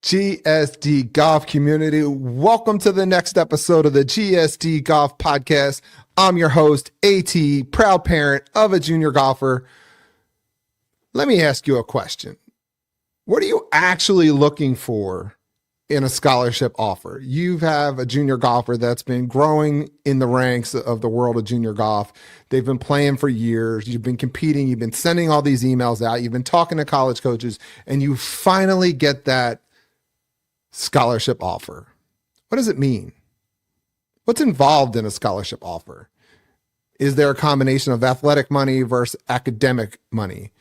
GSD Golf community. Welcome to the next episode of the GSD Golf Podcast. I'm your host, AT, proud parent of a junior golfer. Let me ask you a question. What are you actually looking for in a scholarship offer? You have a junior golfer that's been growing in the ranks of the world of junior golf. They've been playing for years. You've been competing. You've been sending all these emails out. You've been talking to college coaches, and you finally get that scholarship offer. What does it mean? What's involved in a scholarship offer? Is there a combination of athletic money versus academic money?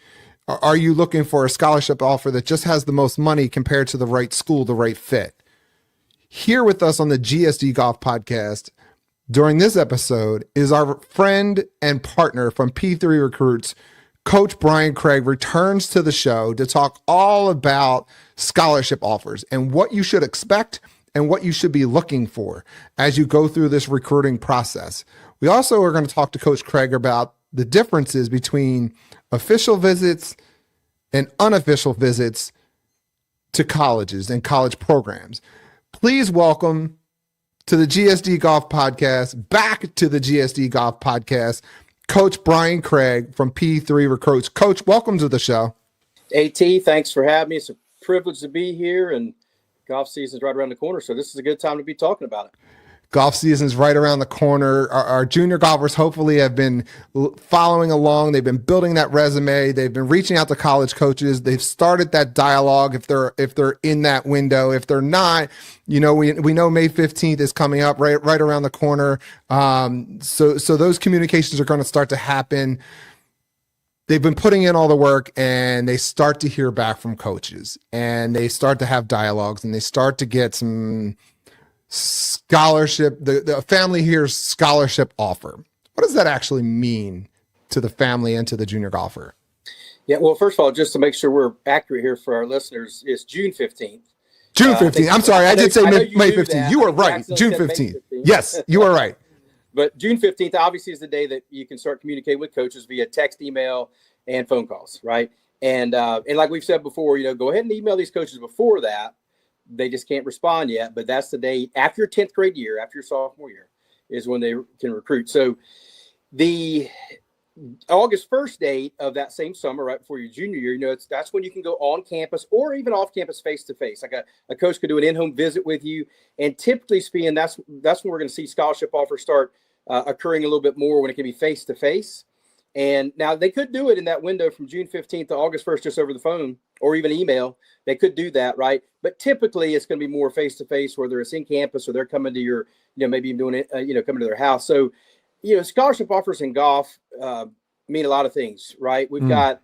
Are you looking for a scholarship offer that just has the most money compared to the right school, the right fit? Here with us on the GSD Golf Podcast during this episode is our friend and partner from P3 Recruits. Coach Brian Craig returns to the show to talk all about scholarship offers and what you should expect and what you should be looking for as you go through this recruiting process. We also are going to talk to Coach Craig about the differences between official visits and unofficial visits to colleges and college programs. Please welcome to the GSD Golf Podcast, back to the GSD Golf Podcast, Coach Brian Craig from P3 Recruits. Coach, welcome to the show. AT, thanks for having me. It's a privilege to be here, and golf season's right around the corner, so this is a good time to be talking about it. Golf season's right around the corner. Our junior golfers hopefully have been following along. They've been building that resume. They've been reaching out to college coaches. They've started that dialogue if they're in that window. If they're not, we know May 15th is coming up right around the corner. So those communications are going to start to happen. They've been putting in all the work, and they start to hear back from coaches, and they start to have dialogues, and they start to get some scholarship. The family hears scholarship offer. What does that actually mean to the family and to the junior golfer? Yeah, well, first of all, just to make sure we're accurate here for our listeners, it's June 15th. June 15th. I'm sorry, I did say May 15th. You were right. June 15th. Yes, you were right. But June 15th obviously is the day that you can start communicating with coaches via text, email, and phone calls, right? And like we've said before, go ahead and email these coaches before that. They just can't respond yet, but that's the day after your 10th grade year, after your sophomore year, is when they can recruit. So the August 1st date of that same summer, right before your junior year, that's when you can go on campus or even off campus face-to-face. Like a coach could do an in-home visit with you. And typically speaking, that's when we're going to see scholarship offers start occurring a little bit more when it can be face-to-face. And now they could do it in that window from June 15th to August 1st, just over the phone or even email. They could do that, right? But typically it's going to be more face-to-face, whether it's in campus or they're coming to your, maybe doing it, coming to their house. So, scholarship offers in golf mean a lot of things, right? We've got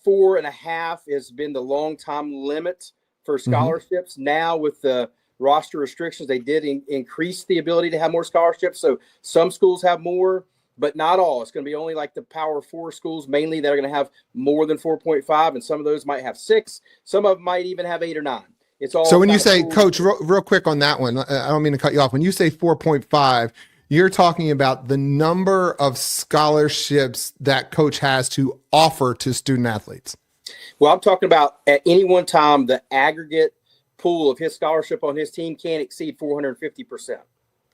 4.5 has been the long time limit for scholarships. Mm-hmm. Now with the roster restrictions, they did increase the ability to have more scholarships. So some schools have more, but not all. It's going to be only like the Power 4 schools mainly that are going to have more than 4.5, and some of those might have 6. Some of them might even have 8 or 9. It's all. So when you say, Coach, real quick on that one, I don't mean to cut you off. When you say 4.5, you're talking about the number of scholarships that coach has to offer to student athletes. Well, I'm talking about at any one time, the aggregate pool of his scholarship on his team can't exceed 450%.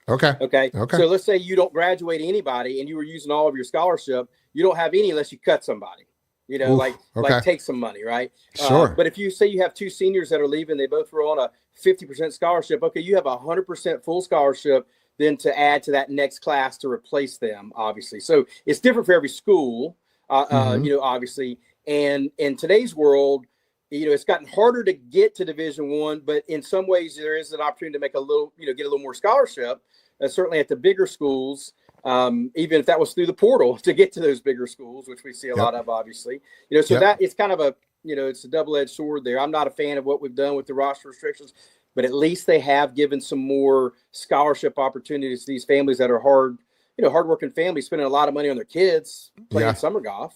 Okay. So let's say you don't graduate anybody and you were using all of your scholarship. You don't have any unless you cut somebody, like take some money, right? Sure. But if you say you have 2 seniors that are leaving, they both were on a 50% scholarship. Okay, you have 100% full scholarship then to add to that next class to replace them, obviously. So it's different for every school, obviously. And in today's world, it's gotten harder to get to Division I, but in some ways there is an opportunity to make a little, get a little more scholarship. Certainly at the bigger schools, even if that was through the portal to get to those bigger schools, which we see a lot of, obviously. That it's kind of a, it's a double-edged sword there. I'm not a fan of what we've done with the roster restrictions, but at least they have given some more scholarship opportunities to these families that are hardworking families spending a lot of money on their kids playing summer golf.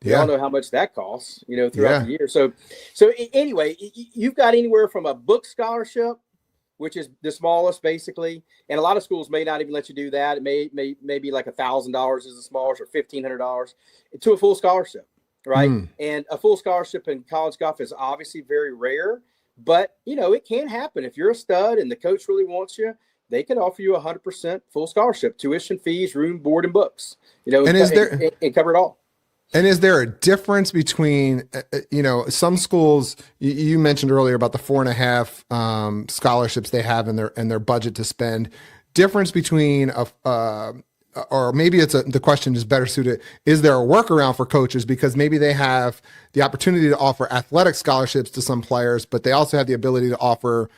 We all know how much that costs, throughout the year. So anyway, you've got anywhere from a book scholarship, which is the smallest basically. And a lot of schools may not even let you do that. It may be like $1,000 is the smallest, or $1,500 to a full scholarship, right? And a full scholarship in college golf is obviously very rare, But, it can happen. If you're a stud and the coach really wants you, they can offer you 100% full scholarship, tuition, fees, room, board, and books, and cover it all. And is there a difference between, some schools, you mentioned earlier about the 4.5 scholarships they have in their budget to spend, difference between or maybe the question is better suited. Is there a workaround for coaches? Because maybe they have the opportunity to offer athletic scholarships to some players, but they also have the ability to offer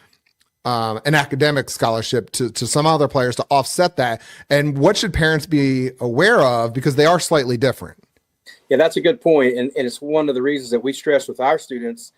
an academic scholarship to some other players to offset that. And what should parents be aware of? Because they are slightly different. Yeah, that's a good point. And it's one of the reasons that we stress with our students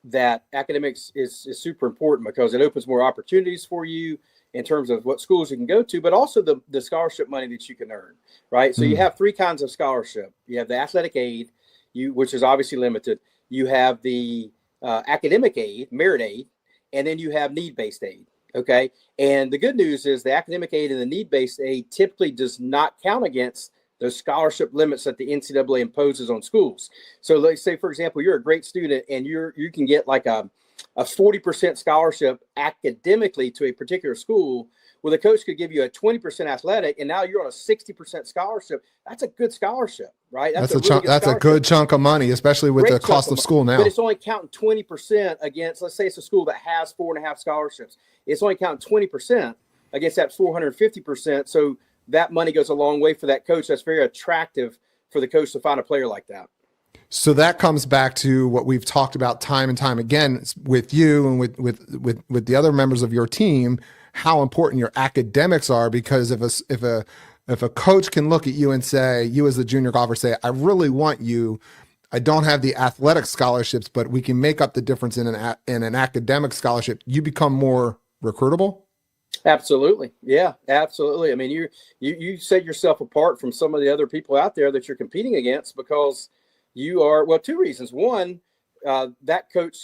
that academics is super important, because it opens more opportunities for you in terms of what schools you can go to, but also the scholarship money that you can earn, right? So you have three kinds of scholarship. You have the athletic aid, which is obviously limited. You have the academic aid, merit aid, and then you have need-based aid, okay? And the good news is the academic aid and the need-based aid typically does not count against those scholarship limits that the NCAA imposes on schools. So let's say, for example, you're a great student and you can get like a 40% scholarship academically to a particular school. Well, the coach could give you a 20% athletic, and now you're on a 60% scholarship. That's a good scholarship, right? That's a good chunk of money, especially with the cost of school now. But it's only counting 20% against, let's say it's a school that has 4.5 scholarships. It's only counting 20% against that 450%. So that money goes a long way for that coach. That's very attractive for the coach to find a player like that. So that comes back to what we've talked about time and time again with you and with the other members of your team, how important your academics are. Because if a coach can look at you and say, you as a junior golfer say, I really want you, I don't have the athletic scholarships, but we can make up the difference in an academic scholarship, you become more recruitable. Absolutely. Yeah, absolutely. I mean, you set yourself apart from some of the other people out there that you're competing against, because you are, well, two reasons. One, that coach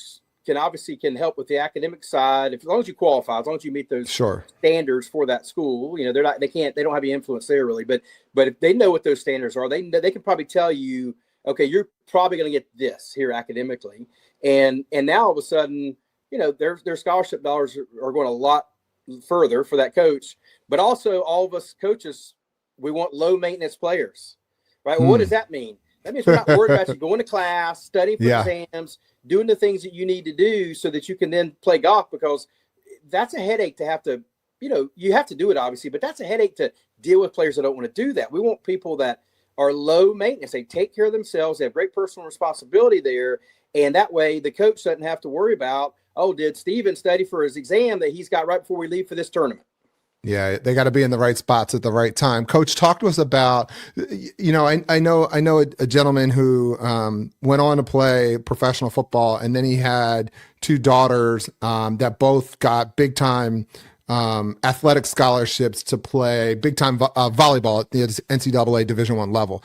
can help with the academic side, as long as you qualify, as long as you meet those standards for that school. They don't have any influence there really, but if they know what those standards are, they can probably tell you, okay, you're probably going to get this here academically. And now all of a sudden, their scholarship dollars are going a lot further for that coach. But also all of us coaches, we want low maintenance players, right? Well, what does that mean? That means we're not worried about you going to class, studying for exams, doing the things that you need to do so that you can then play golf, because that's a headache to have to, you have to do it obviously, but that's a headache to deal with players that don't want to do that. We want people that are low maintenance. They take care of themselves. They have great personal responsibility there. And that way the coach doesn't have to worry about, oh, did Steven study for his exam that he's got right before we leave for this tournament? Yeah, they got to be in the right spots at the right time. Coach, talk to us about, I know a gentleman who went on to play professional football, and then he had two daughters that both got big time athletic scholarships to play big time volleyball at the NCAA Division I level.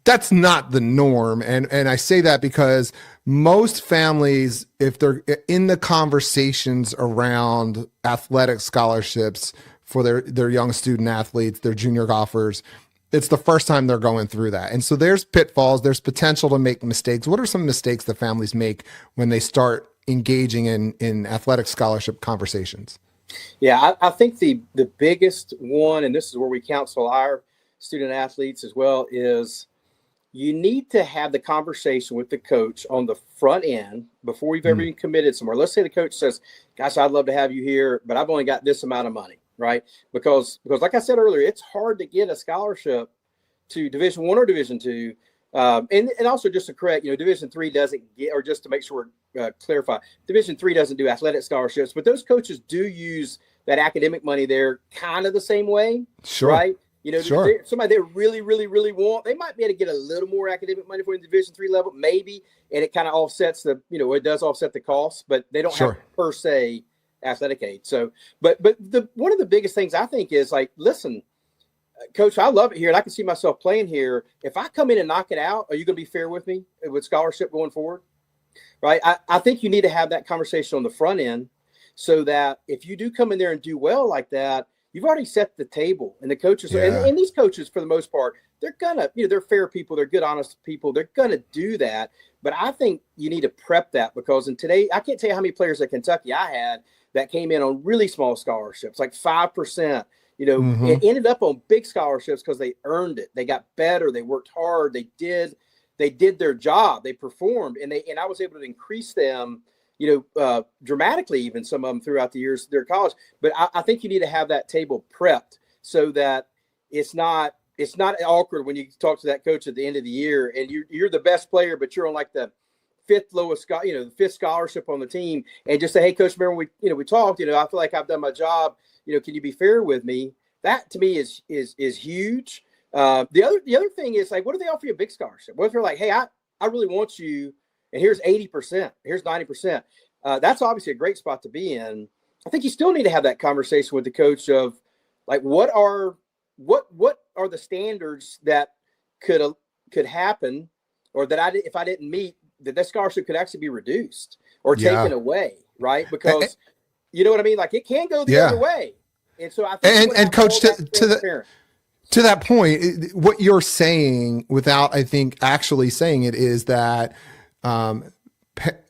That's not the norm. And I say that because most families, if they're in the conversations around athletic scholarships for their young student athletes, their junior golfers, it's the first time they're going through that. And so there's pitfalls, there's potential to make mistakes. What are some mistakes that families make when they start engaging in athletic scholarship conversations? Yeah, I think the biggest one, and this is where we counsel our student athletes as well, is you need to have the conversation with the coach on the front end before you've ever even committed somewhere. Let's say the coach says, gosh, I'd love to have you here, but I've only got this amount of money, right? Because like I said earlier, it's hard to get a scholarship to Division I or Division II. And also just to correct, Division III doesn't get, or just to make sure clarify, Division III doesn't do athletic scholarships, but those coaches do use that academic money there kind of the same way, right? Somebody they really, really, really want, they might be able to get a little more academic money for the Division III level, maybe, and it kind of offsets it does offset the costs, but they don't have per se athletic aid. So, but one of the biggest things I think is like, listen, Coach, I love it here, and I can see myself playing here. If I come in and knock it out, are you going to be fair with me with scholarship going forward? Right? I think you need to have that conversation on the front end, so that if you do come in there and do well like that, you've already set the table. And the coaches, and these coaches, for the most part, they're gonna, they're fair people, they're good, honest people. They're gonna do that. But I think you need to prep that, because in today, I can't tell you how many players at Kentucky I had that came in on really small scholarships, like 5%. It ended up on big scholarships because they earned it. They got better. They worked hard. They did their job. They performed, and I was able to increase them, dramatically, even some of them throughout the years of their college. But I think you need to have that table prepped so that it's not awkward when you talk to that coach at the end of the year and you're the best player, but you're on like the fifth lowest, the fifth scholarship on the team, and just say, hey, coach, remember we talked, I feel like I've done my job. Can you be fair with me? That to me is huge. The other thing is, like, what if they offer you a big scholarship? What if they're like, hey, I really want you, and here's 80%, here's 90%. That's obviously a great spot to be in. I think you still need to have that conversation with the coach of, like, what are the standards that could happen, or that if I didn't meet, that scholarship could actually be reduced or taken away, right? Because you know what I mean? Like, it can go the other way. And so I think and coach, to that point, what you're saying, without, I think, actually saying it, is that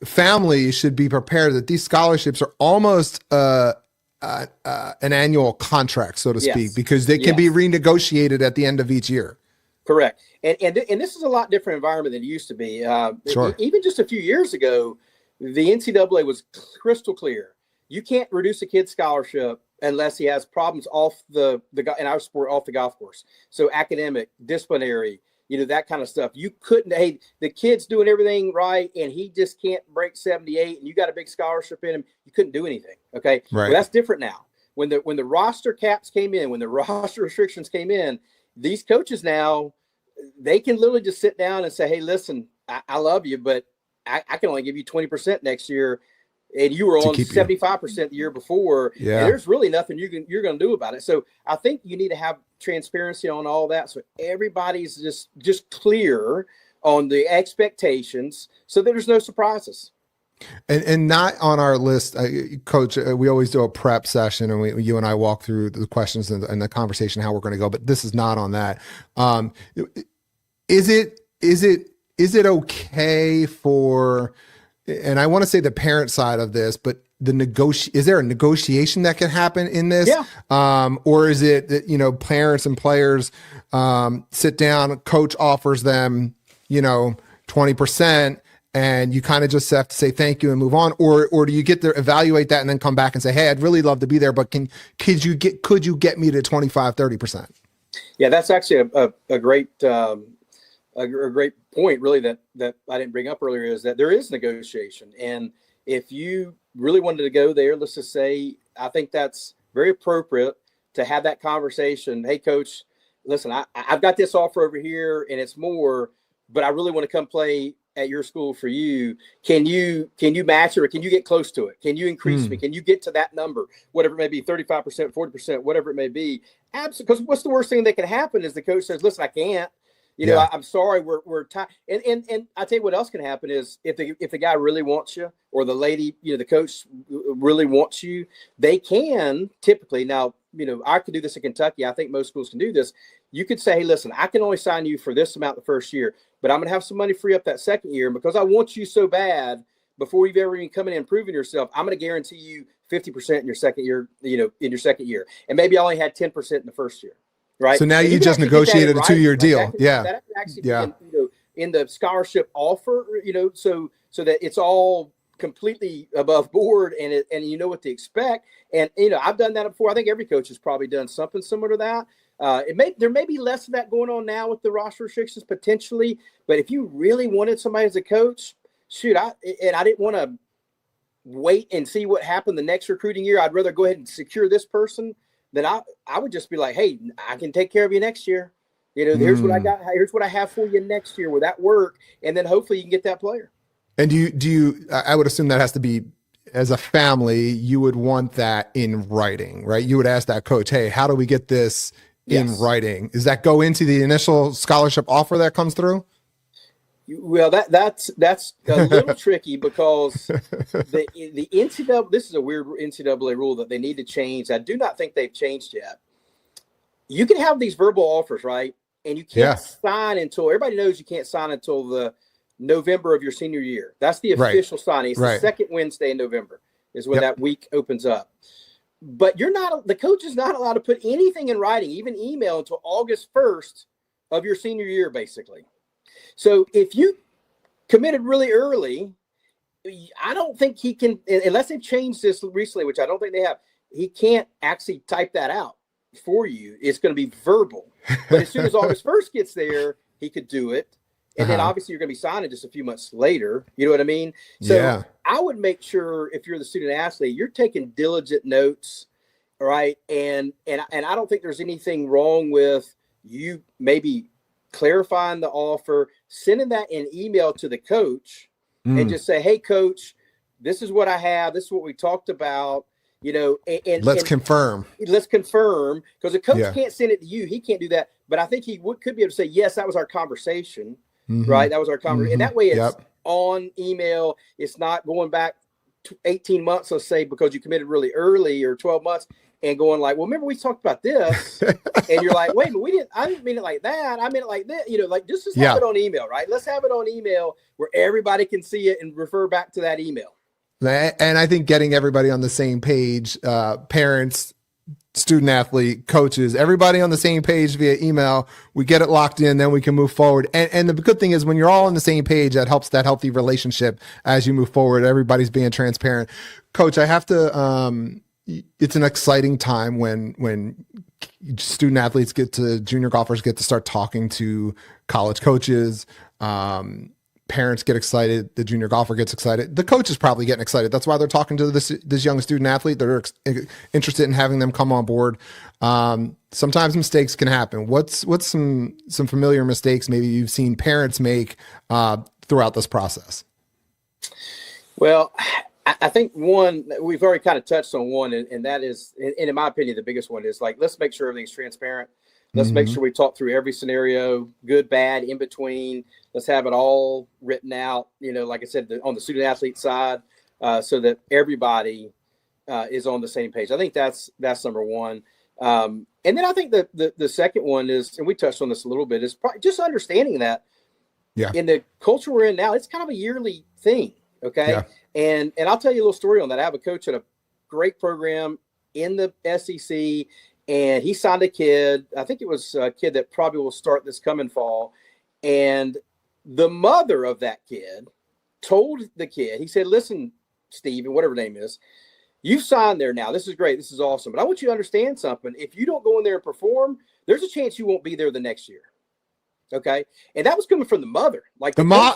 families should be prepared that these scholarships are almost an annual contract, so to speak, because they can be renegotiated at the end of each year. Correct. And this is a lot different environment than it used to be. Sure. Even just a few years ago, the NCAA was crystal clear. You can't reduce a kid's scholarship unless he has problems off in our sport, off the golf course. So academic, disciplinary, that kind of stuff. You couldn't, hey, the kid's doing everything right and he just can't break 78 and you got a big scholarship in him. You couldn't do anything. Okay. Right. Well, that's different now. When the roster caps came in, when the roster restrictions came in, these coaches now, they can literally just sit down and say, hey, listen, I love you, but I can only give you 20% next year. And you were on 75% the year before. Yeah. And there's really nothing you're going to do about it. So I think you need to have transparency on all that, so everybody's just clear on the expectations, so that there's no surprises. And not on our list, Coach. We always do a prep session, and you and I walk through the questions and the conversation, how we're going to go. But this is not on that. Is it okay for? And I want to say the parent side of this, but is there a negotiation that can happen in this? Yeah. Or is it that, parents and players sit down, coach offers them, 20%, and you kind of just have to say thank you and move on? Or do you get to evaluate that and then come back and say, hey, I'd really love to be there, but could you get me to 25, 30%? Yeah, that's actually a great great point, really, that I didn't bring up earlier, is that there is negotiation. And if you really wanted to go there, let's just say, I think that's very appropriate to have that conversation. Hey, coach, listen, I've got this offer over here and it's more, but I really want to come play at your school for you. Can you match it, or can you get close to it? Can you increase me? Can you get to that number? Whatever it may be, 35%, 40%, whatever it may be. Absolutely. Because what's the worst thing that can happen is the coach says, listen, I can't. I'm sorry, we're tired. And I tell you what else can happen is if the guy really wants you, or the lady, the coach really wants you, they can typically, now, I could do this in Kentucky. I think most schools can do this. You could say, hey, listen, I can only sign you for this amount the first year, but I'm going to have some money free up that second year. And because I want you so bad, before you've ever even come in and proven yourself, I'm going to guarantee you 50% in your second year, And maybe I only had 10% in the first year. Right. So now you just negotiated a 2-year deal. That actually in the scholarship offer, so that it's all completely above board, and you know what to expect. And I've done that before. I think every coach has probably done something similar to that. There may be less of that going on now with the roster restrictions potentially, but if you really wanted somebody as a coach, I didn't want to wait and see what happened the next recruiting year. I'd rather go ahead and secure this person. Then I would just be like, hey, I can take care of you next year. Here's what I got. Here's what I have for you next year. Will that work? And then hopefully you can get that player. And do you, I would assume that has to be, as a family, you would want that in writing, right? You would ask that coach, hey, how do we get this in writing? Does that go into the initial scholarship offer that comes through? Well, that's a little tricky because the NCAA, this is a weird NCAA rule that they need to change. I do not think they've changed yet. You can have these verbal offers, right? And you can't sign until everybody knows you can't sign until the November of your senior year. That's the official signing. It's the second Wednesday in November is when that week opens up. But the coach is not allowed to put anything in writing, even email, until August 1st of your senior year, basically. So if you committed really early, I don't think he can, unless they've changed this recently, which I don't think they have, he can't actually type that out for you. It's going to be verbal. But as soon as August 1st gets there, he could do it. And then obviously you're going to be signing just a few months later. You know what I mean? So I would make sure if you're the student athlete, you're taking diligent notes, right? And I don't think there's anything wrong with you maybe clarifying the offer, sending that in email to the coach and just say, hey, coach, this is what I have. This is what we talked about. You know, and let's confirm. Let's confirm, because the coach can't send it to you. He can't do that. But I think he could be able to say, yes, that was our conversation. Right. That was our conversation. And that way it's on email. It's not going back to 18 months, let's say, because you committed really early, or 12 months and going like, well, remember we talked about this. And you're like, wait, but I didn't mean it like that. I meant it like this. You know, like just have it on email, right? Let's have it on email where everybody can see it and refer back to that email. And I think getting everybody on the same page, parents, student athlete, coaches, everybody on the same page via email, we get it locked in, then we can move forward. And the good thing is when you're all on the same page, that helps that healthy relationship as you move forward. Everybody's being transparent. Coach, I have to, it's an exciting time when student athletes junior golfers get to start talking to college coaches. Parents get excited. The junior golfer gets excited. The coach is probably getting excited. That's why they're talking to this young student athlete. They're interested in having them come on board. Sometimes mistakes can happen. What's some familiar mistakes maybe you've seen parents make throughout this process? Well, I think one, we've already kind of touched on one, and that is, and in my opinion, the biggest one is like, let's make sure everything's transparent. Let's make sure we talk through every scenario, good, bad, in between. Let's have it all written out, you know, like I said, on the student athlete side, so that everybody is on the same page. I think that's number one. And then I think the second one is, and we touched on this a little bit, is probably just understanding that in the culture we're in now, it's kind of a yearly thing. Okay. Yeah. And I'll tell you a little story on that. I have a coach at a great program in the SEC, and he signed a kid. I think it was a kid that probably will start this coming fall. And the mother of that kid told the kid, he said, listen, Steve, and whatever name is, you signed there now. This is great. This is awesome. But I want you to understand something. If you don't go in there and perform, there's a chance you won't be there the next year. Okay. And that was coming from the mother. Like the mom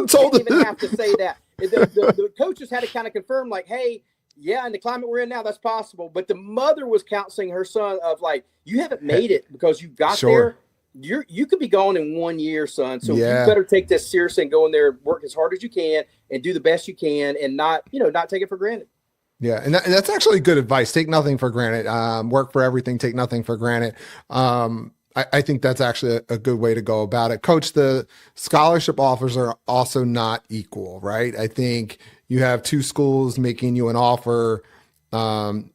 told didn't even have to say that. The coaches had to kind of confirm, like, hey, yeah, in the climate we're in now, that's possible. But the mother was counseling her son of like, you haven't made it because you got there. You could be gone in 1 year, son. So you better take this seriously and go in there, work as hard as you can and do the best you can and not take it for granted. Yeah. And that's actually good advice. Take nothing for granted. Work for everything. Take nothing for granted. I think that's actually a good way to go about it. Coach, the scholarship offers are also not equal, right? I think you have two schools making you an offer.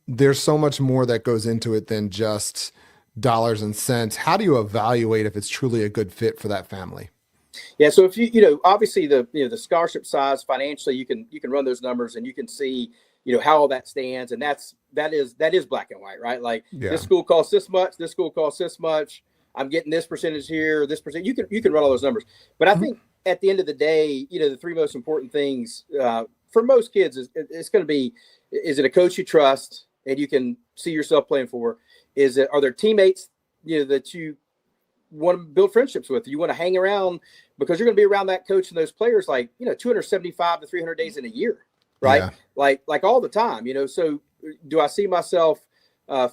There's so much more that goes into it than just dollars and cents. How do you evaluate if it's truly a good fit for that family? Yeah. So if you obviously the scholarship size financially, you can run those numbers and you can see, how all that stands. And that is black and white, right? Like this school costs this much, this school costs this much. I'm getting this percentage here, this percent. You can run all those numbers. But I think at the end of the day, the three most important things for most kids it's going to be, is it a coach you trust and you can see yourself playing for? Are there teammates, that you want to build friendships with? You want to hang around because you're going to be around that coach and those players, 275 to 300 days in a year, right? Yeah. Like all the time, so do I see myself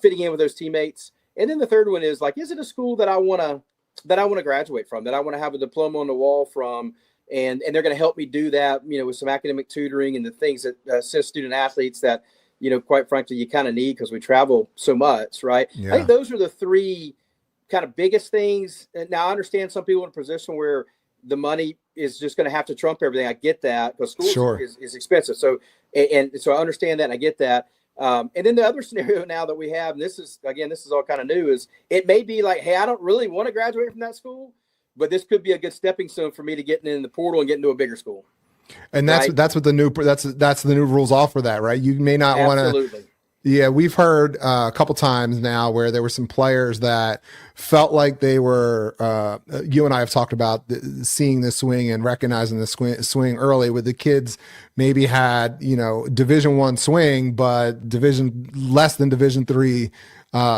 fitting in with those teammates? And then the third one is is it a school that I want to graduate from, that I want to have a diploma on the wall from, and they're going to help me do that, with some academic tutoring and the things that assist student athletes that, quite frankly, you kind of need because we travel so much, right? Yeah. I think those are the three kind of biggest things. Now, I understand some people in a position where the money is just going to have to trump everything. I get that, because school Sure. is expensive. So, and so I understand that, and I get that. And then the other scenario now that we have, and this is all kind of new, is it may be like, hey, I don't really want to graduate from that school, but this could be a good stepping stone for me to getting in the portal and getting to a bigger school. And that's what the new rules offer that, right? You may not want to. Absolutely. Yeah, we've heard a couple times now where there were some players that felt like they were, you and I have talked about seeing the swing and recognizing the swing early, with the kids maybe had, Division I swing, but less than Division III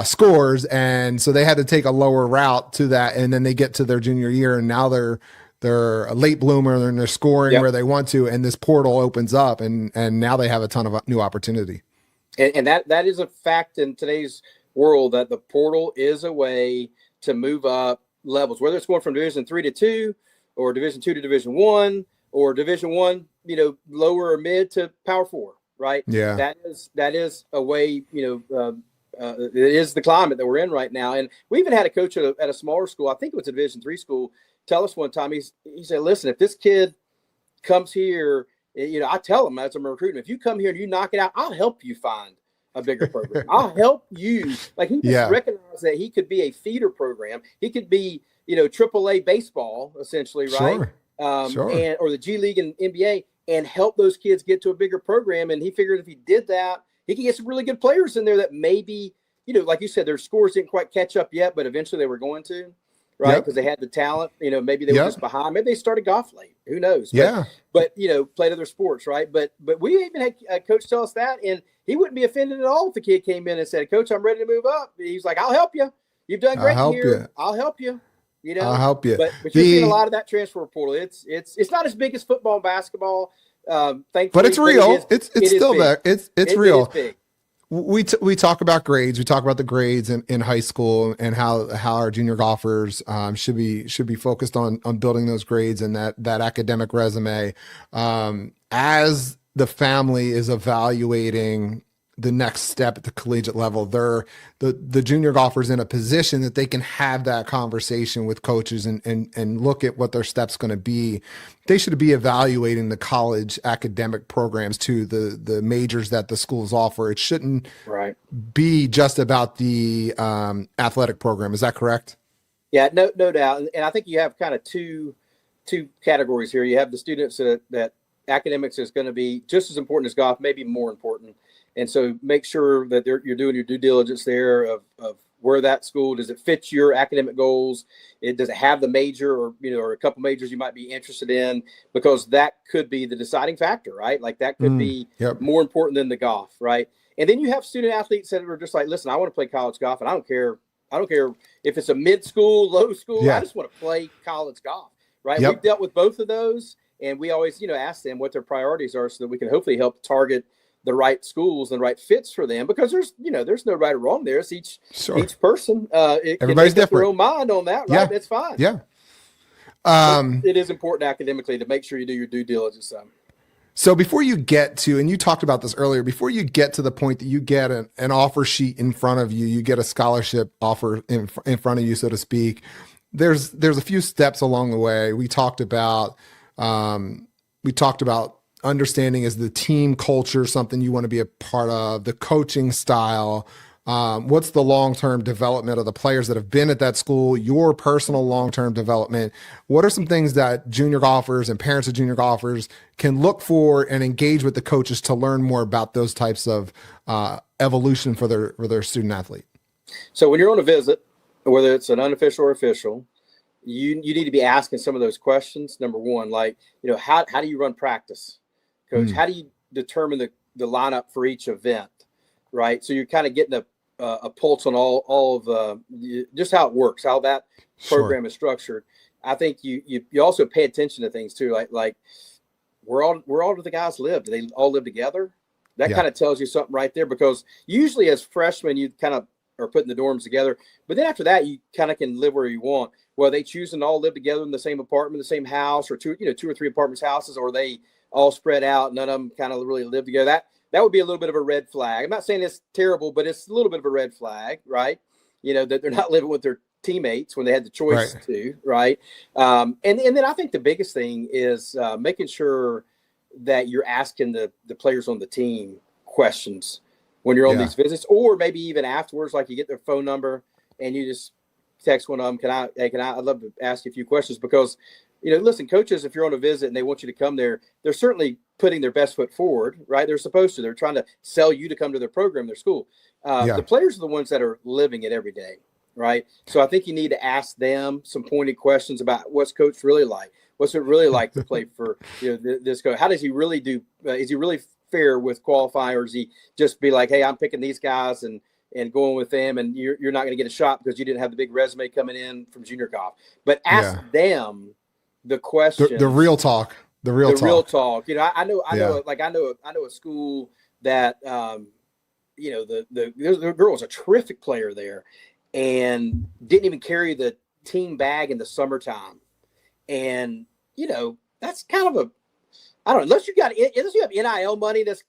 scores. And so they had to take a lower route to that. And then they get to their junior year, and now they're a late bloomer and they're scoring where they want to. And this portal opens up, and now they have a ton of new opportunity. And that is a fact in today's world, that the portal is a way to move up levels, whether it's going from Division III to 2, or Division II to Division I, or Division I, lower or mid to Power 4, right? Yeah. That is a way, it is the climate that we're in right now. And we even had a coach at a smaller school, I think it was a Division III school, tell us one time, he said, listen, if this kid comes here, I tell them as I'm recruiting, if you come here and you knock it out, I'll help you find a bigger program. I'll help you. Like, he just recognized that he could be a feeder program. He could be, AAA baseball, essentially, right? Sure. Or the G League and NBA, and help those kids get to a bigger program. And he figured if he did that, he could get some really good players in there that maybe, like you said, their scores didn't quite catch up yet, but eventually they were going to. Right, because they had the talent. Maybe they were just behind. Maybe they started golf late. Who knows? But played other sports, right? But we even had a coach tell us that, and he wouldn't be offended at all if the kid came in and said, "Coach, I'm ready to move up." He's like, "I'll help you. You've done great here. I'll help you." I'll help you. But you're seeing a lot of that transfer portal. It's not as big as football and basketball, thankfully. But it's real. It's still there. It's real. It is big. We talk about grades. We talk about the grades in high school, and how our junior golfers should be focused on building those grades and that academic resume. As the family is evaluating the next step at the collegiate level, the junior golfers in a position that they can have that conversation with coaches and look at what their steps going to be. They should be evaluating the college academic programs too, the majors that the schools offer. It shouldn't be just about the athletic program. Is that correct? Yeah, no doubt. And I think you have kind of two categories here. You have the students that academics is going to be just as important as golf, maybe more important. And so make sure that you're doing your due diligence there of where that school, does it fit your academic goals? Does it have the major or a couple majors you might be interested in? Because that could be the deciding factor, right? Like that could be more important than the golf, right? And then you have student athletes that are just like, listen, I want to play college golf, and I don't care if it's a mid school, low school. I just want to play college golf, right? We've dealt with both of those, and we always, ask them what their priorities are so that we can hopefully help target the right schools and the right fits for them, because there's no right or wrong there. It's each person. Everybody's different. Their own mind on that, right? Yeah. That's fine. Yeah. It is important academically to make sure you do your due diligence. So before you get to, and you talked about this earlier, before you get to the point that you get an offer sheet in front of you, you get a scholarship offer in front of you, so to speak, there's a few steps along the way. We talked about understanding, is the team culture something you want to be a part of, the coaching style, what's the long-term development of the players that have been at that school, your personal long-term development. What are some things that junior golfers and parents of junior golfers can look for and engage with the coaches to learn more about those types of evolution for their student athlete? So when you're on a visit, whether it's an unofficial or official, you need to be asking some of those questions. Number one, like, how do you run practice? Coach, how do you determine the lineup for each event, right? So you're kind of getting a pulse on all of just how it works, how that program is structured. I think you also pay attention to things too, like where all do the guys live? Do they all live together? That kind of tells you something right there, because usually as freshmen you kind of are putting the dorms together, but then after that you kind of can live where you want. Well, they choosing to all live together in the same apartment, the same house, or two or three apartments, houses, or they all spread out, none of them kind of really live together. That would be a little bit of a red flag. I'm not saying it's terrible, but it's a little bit of a red flag, right? That they're not living with their teammates when they had the choice to, right? And then I think the biggest thing is making sure that you're asking the players on the team questions when you're on these visits, or maybe even afterwards, like you get their phone number and you just text one of them, I'd love to ask you a few questions, because, listen, coaches, if you're on a visit and they want you to come there, they're certainly putting their best foot forward, right? They're supposed to. They're trying to sell you to come to their program, their school. The players are the ones that are living it every day, right? So I think you need to ask them some pointed questions about what's coach really like. What's it really like to play for this coach? How does he really do? Is he really fair with qualifying, or does he just be like, hey, I'm picking these guys and going with them, and you're not going to get a shot because you didn't have the big resume coming in from junior golf? But ask them the question, the real talk, the real talk. I know a school that the girl was a terrific player there, and didn't even carry the team bag in the summertime, and that's kind of a, I don't know, unless you have NIL money that's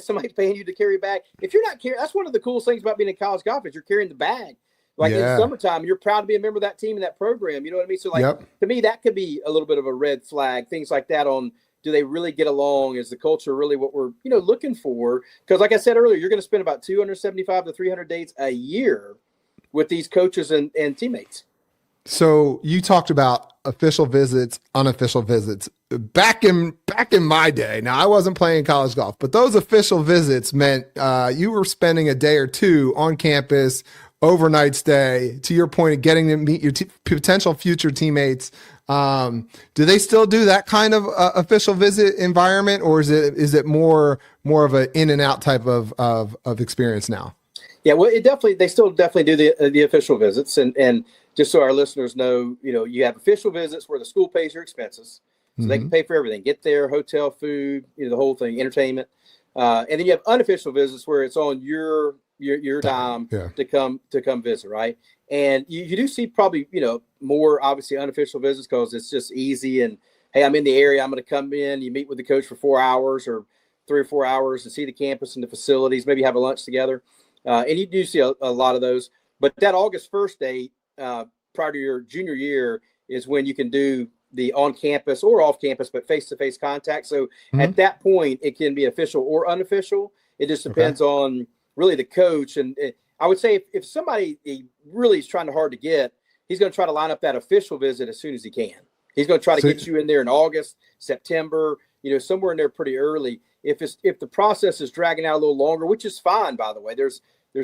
somebody's paying you to carry a bag. If you're not carrying, that's one of the coolest things about being in college golf is you're carrying the bag. Like in the summertime, you're proud to be a member of that team and that program. You know what I mean? So to me, that could be a little bit of a red flag. Things like that on, do they really get along? Is the culture really what we're, looking for? Because like I said earlier, you're going to spend about 275 to 300 dates a year with these coaches and teammates. So you talked about official visits, unofficial visits. Back in my day, now I wasn't playing college golf, but those official visits meant you were spending a day or two on campus, overnight stay, to your point of getting to meet your potential future teammates. Do they still do that kind of official visit environment, or is it more of an in and out type of experience now? Yeah, well, they still definitely do the official visits, and just so our listeners know, you have official visits where the school pays your expenses, so they can pay for everything, get there, hotel, food, the whole thing, entertainment, and then you have unofficial visits where it's on your dime to come visit, right? And you do see probably more obviously unofficial visits because it's just easy, and hey, I'm in the area, I'm going to come in. You meet with the coach for 4 hours or 3 or 4 hours to see the campus and the facilities, maybe have a lunch together, and you do see a lot of those. But that August 1st date, prior to your junior year, is when you can do the on-campus or off-campus, but face-to-face contact. So at that point, it can be official or unofficial. It just depends on really the coach. And I would say if somebody really is trying hard to get, he's going to try to line up that official visit as soon as he can. He's going to try to get you in there in August, September, somewhere in there pretty early. If the process is dragging out a little longer, which is fine, by the way, there's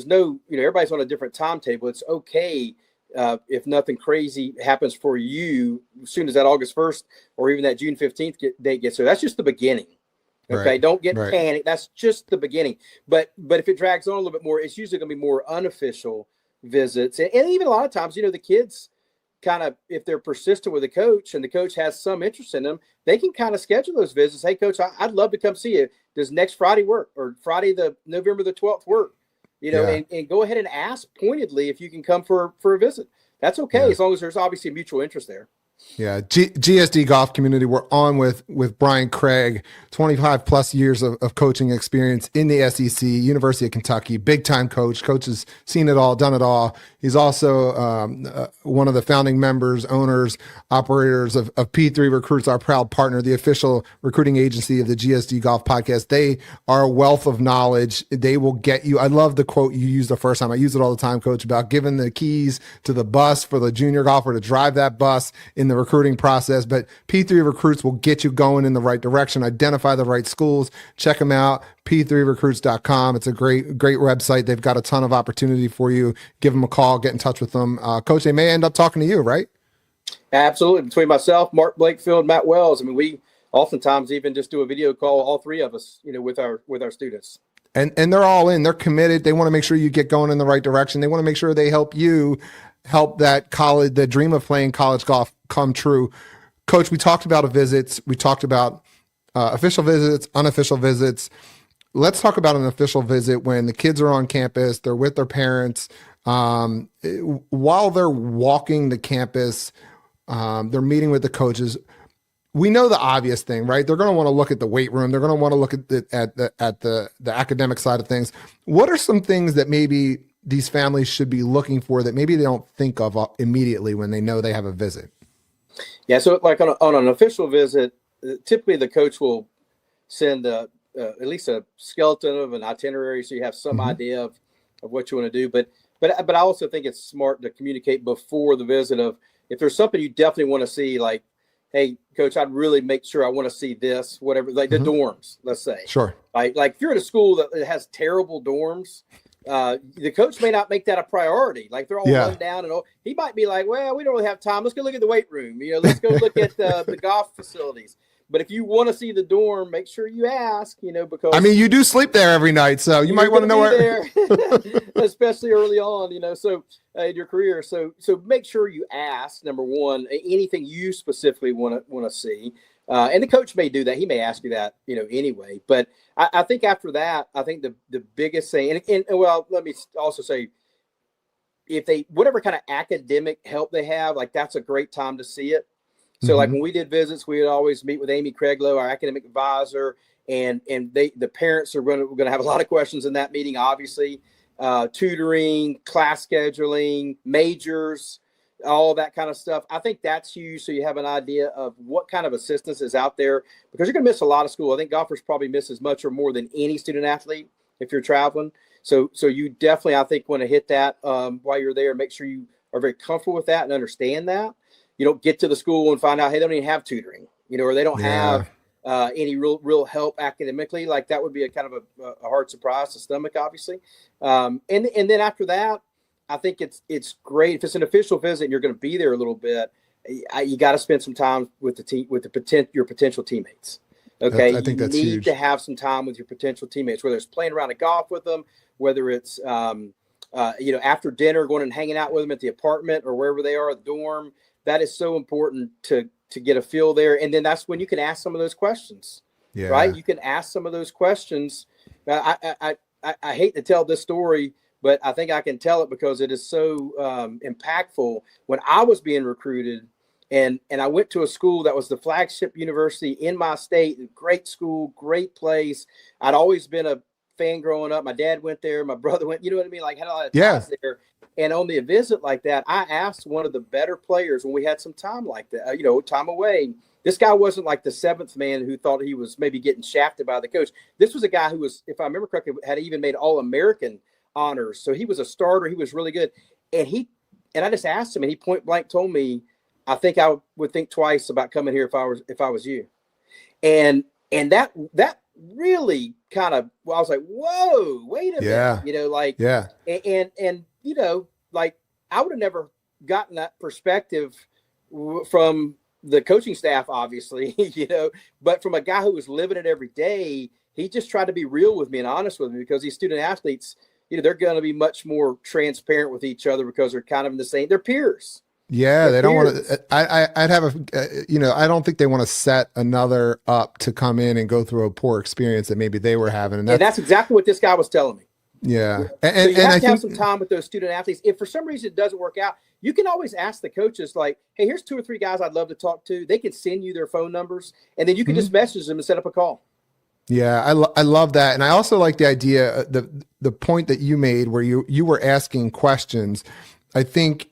no, everybody's on a different timetable. It's okay. If nothing crazy happens for you as soon as that August 1st or even that June 15th date gets there, that's just the beginning. Okay. Right. Don't get panicked. That's just the beginning. But if it drags on a little bit more, it's usually going to be more unofficial visits. And even a lot of times, the kids kind of, if they're persistent with the coach and the coach has some interest in them, they can kind of schedule those visits. Hey, coach, I'd love to come see you. Does next Friday work, or Friday, November the 12th work? And go ahead and ask pointedly if you can come for a visit. That's okay, as long as there's obviously a mutual interest there. Yeah, GSD Golf Community. We're on with Brian Craig, 25 plus years of coaching experience in the SEC, University of Kentucky, big time coach. Coach has seen it all, done it all. He's also one of the founding members, owners, operators of P3 Recruits, our proud partner, the official recruiting agency of the GSD Golf Podcast. They are a wealth of knowledge. They will get you. I love the quote you used the first time. I use it all the time, Coach, about giving the keys to the bus for the junior golfer to drive that bus in the recruiting process. But P3 Recruits will get you going in the right direction, identify the right schools, check them out, p3recruits.com. It's a great website. They've got a ton of opportunity for you. Give them a call, get in touch with them. Coach, they may end up talking to you, right? Absolutely. Between myself, Mark Blakefield, Matt Wells, we oftentimes even just do a video call, all three of us, with our students. And they're all in. They're committed. They want to make sure you get going in the right direction. They want to make sure they help you help that the dream of playing college golf come true. Coach, we talked about visits. We talked about official visits, unofficial visits. Let's talk about an official visit when the kids are on campus, they're with their parents. While they're walking the campus, they're meeting with the coaches. We know the obvious thing, right? They're going to want to look at the weight room. They're going to want to look at the academic side of things. What are some things that maybe these families should be looking for that maybe they don't think of immediately when they know they have a visit? Yeah. So like on an official visit, typically the coach will send at least a skeleton of an itinerary, so you have some idea of what you want to do. But I also think it's smart to communicate before the visit of, if there's something you definitely want to see, like, hey, coach, I'd really make sure I want to see this, whatever, like the dorms, let's say. Sure. Like if you're at a school that has terrible dorms, the coach may not make that a priority. Like they're all run down and all. He might be like, well, we don't really have time. Let's go look at the weight room. Let's go look at the golf facilities. But if you want to see the dorm, make sure you ask, because I mean, you do sleep there every night, so you might want to know where, especially early on, so in your career. So make sure you ask, number one, anything you specifically want to see. And the coach may do that. He may ask you that, anyway. But I think after that, I think the biggest thing, and well, let me also say, if whatever kind of academic help they have, like that's a great time to see it. So like when we did visits, we would always meet with Amy Craiglow, our academic advisor, and the parents are going to have a lot of questions in that meeting, obviously, tutoring, class scheduling, majors, all that kind of stuff. I think that's huge. So you have an idea of what kind of assistance is out there, because you're going to miss a lot of school. I think golfers probably miss as much or more than any student athlete if you're traveling. So you definitely, I think, want to hit that while you're there. Make sure you are very comfortable with that and understand that. You don't get to the school and find out, hey, they don't even have tutoring, or they don't have any real help academically. Like that would be a kind of a hard surprise to stomach, obviously. And then after that, I think it's great if it's an official visit and you're going to be there a little bit. You got to spend some time with your potential teammates. Okay, I think that's huge. You need to have some time with your potential teammates, whether it's playing around a golf with them, whether it's after dinner going and hanging out with them at the apartment or wherever they are, the dorm. That is so important to get a feel there. And then that's when you can ask some of those questions, right? You can ask some of those questions. I hate to tell this story, but I think I can tell it because it is so impactful. When I was being recruited and I went to a school that was the flagship university in my state, great school, great place. I'd always been a fan growing up. My dad went there. My brother went, you know what I mean? Like had a lot of ties there. And on the visit like that, I asked one of the better players when we had some time like that, time away. This guy wasn't like the seventh man who thought he was maybe getting shafted by the coach. This was a guy who was, if I remember correctly, had even made All-American honors. So he was a starter. He was really good. And I just asked him, and he point blank told me, I think I would think twice about coming here if I was you. And that really kind of, I was like, whoa, wait a minute, and like I would have never gotten that perspective from the coaching staff, obviously, but from a guy who was living it every day. He just tried to be real with me and honest with me, because these student athletes, they're going to be much more transparent with each other because they're kind of in the same, they're peers. Yeah, they don't want to. I'd have I don't think they want to set another up to come in and go through a poor experience that maybe they were having. And that's exactly what this guy was telling me. Yeah. So you have to have some time with those student athletes. If for some reason it doesn't work out, you can always ask the coaches, like, hey, here's 2 or 3 guys I'd love to talk to. They can send you their phone numbers, and then you can just message them and set up a call. Yeah, I love that. And I also like the idea, the point that you made where you were asking questions. I think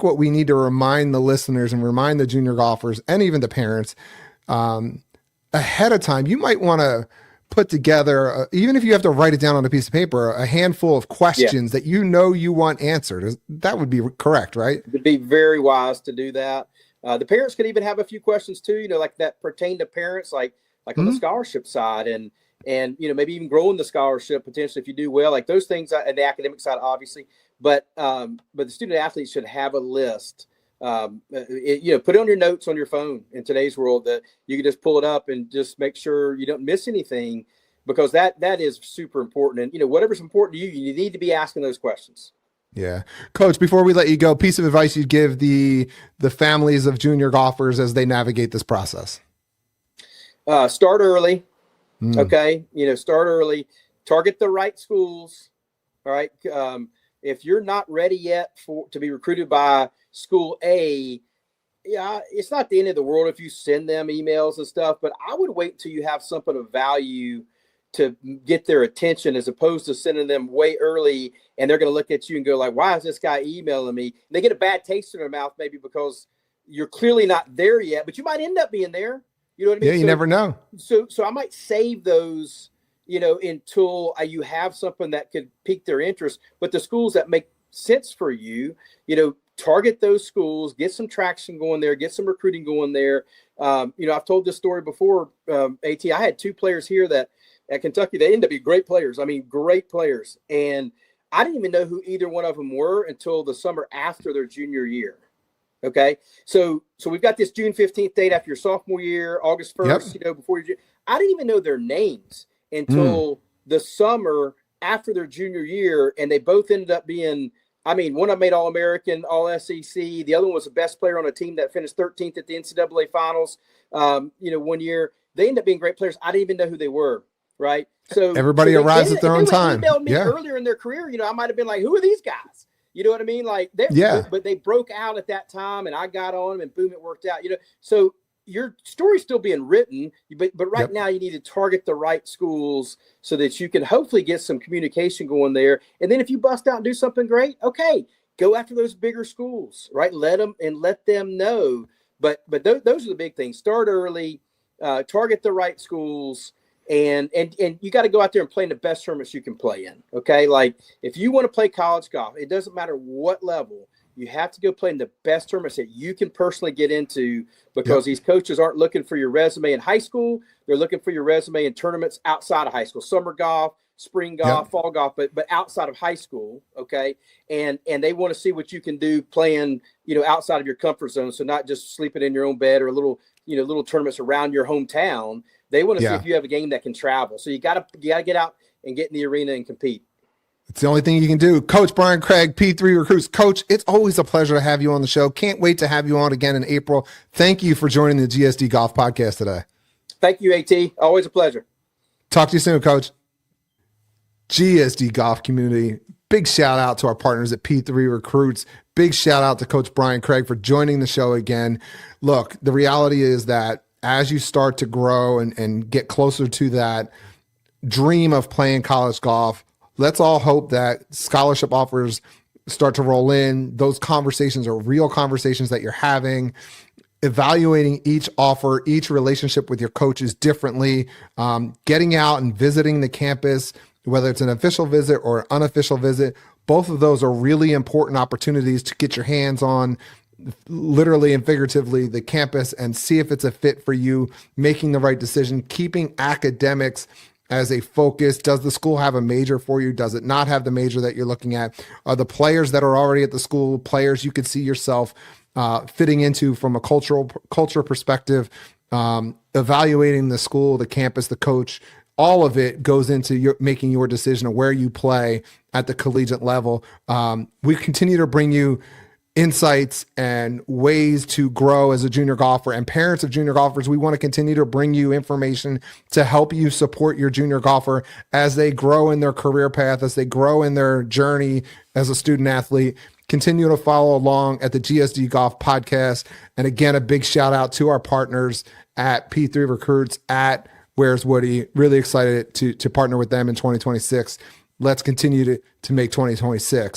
what we need to remind the listeners and remind the junior golfers and even the parents ahead of time, you might want to put together, even if you have to write it down on a piece of paper, a handful of questions that you want answered. That would be correct, right? It would be very wise to do that. The parents could even have a few questions too, like that pertain to parents, like on the scholarship side and maybe even growing the scholarship potentially if you do well, like those things, and the academic side, obviously. But the student athletes should have a list. Put it on your notes on your phone in today's world that you can just pull it up and just make sure you don't miss anything, because that is super important. And whatever's important to you, you need to be asking those questions. Yeah. Coach, before we let you go, piece of advice you'd give the families of junior golfers as they navigate this process. Start early. Okay. Start early, target the right schools. All right. If you're not ready yet to be recruited by school A, it's not the end of the world if you send them emails and stuff, but I would wait until you have something of value to get their attention, as opposed to sending them way early, and they're going to look at you and go like, why is this guy emailing me? And they get a bad taste in their mouth, maybe because you're clearly not there yet, but you might end up being there. You know what I mean? Yeah, you never know. So I might save those, until you have something that could pique their interest. But the schools that make sense for you, target those schools, get some traction going there, get some recruiting going there. I've told this story before, AT. I had 2 players here that at Kentucky, they ended up being great players. I mean, great players. And I didn't even know who either one of them were until the summer after their junior year. Okay. So we've got this June 15th date after your sophomore year, August 1st, Yep. before you, I didn't even know their names until the summer after their junior year. And they both ended up being, one of them made All-American, All-SEC. The other one was the best player on a team that finished 13th at the NCAA finals, one year. They ended up being great players. I didn't even know who they were. Right. So everybody arrives at their own time. Emailed me earlier in their career. I might have been like, who are these guys? You know what I mean? Like, but they broke out at that time, and I got on them, and boom, it worked out. So your story's still being written, but right now you need to target the right schools so that you can hopefully get some communication going there. And then if you bust out and do something great, okay, go after those bigger schools, right? Let them know. But those are the big things. Start early, target the right schools. And you got to go out there and play in the best tournaments you can play in. Okay. Like, if you want to play college golf, it doesn't matter what level, you have to go play in the best tournaments that you can personally get into, because these coaches aren't looking for your resume in high school. They're looking for your resume in tournaments outside of high school, summer golf, spring golf, fall golf, but outside of high school. Okay. And they want to see what you can do playing, outside of your comfort zone. So not just sleeping in your own bed or little tournaments around your hometown. They want to see if you have a game that can travel. So you gotta get out and get in the arena and compete. It's the only thing you can do. Coach Brian Craig, P3 Recruits. Coach, it's always a pleasure to have you on the show. Can't wait to have you on again in April. Thank you for joining the GSD Golf Podcast today. Thank you, AT. Always a pleasure. Talk to you soon, Coach. GSD Golf community, big shout out to our partners at P3 Recruits. Big shout out to Coach Brian Craig for joining the show again. Look, the reality is that as you start to grow and get closer to that dream of playing college golf, let's all hope that scholarship offers start to roll in. Those conversations are real conversations that you're having, evaluating each offer, each relationship with your coaches differently, getting out and visiting the campus, whether it's an official visit or an unofficial visit. Both of those are really important opportunities to get your hands on, literally and figuratively, the campus and see if it's a fit for you, making the right decision, keeping academics as a focus. Does the school have a major for you? Does it not have the major that you're looking at? Are the players that are already at the school players you could see yourself fitting into from a culture perspective? Evaluating the school, the campus, the coach, all of it goes into making your decision of where you play at the collegiate level. We continue to bring you insights and ways to grow as a junior golfer, and parents of junior golfers. We want to continue to bring you information to help you support your junior golfer as they grow in their career path, as they grow in their journey as a student athlete. Continue to follow along at the GSD Golf Podcast. And again, a big shout out to our partners at P3 Recruits, at Where's Woody. Really excited to partner with them in 2026. Let's continue to make 2026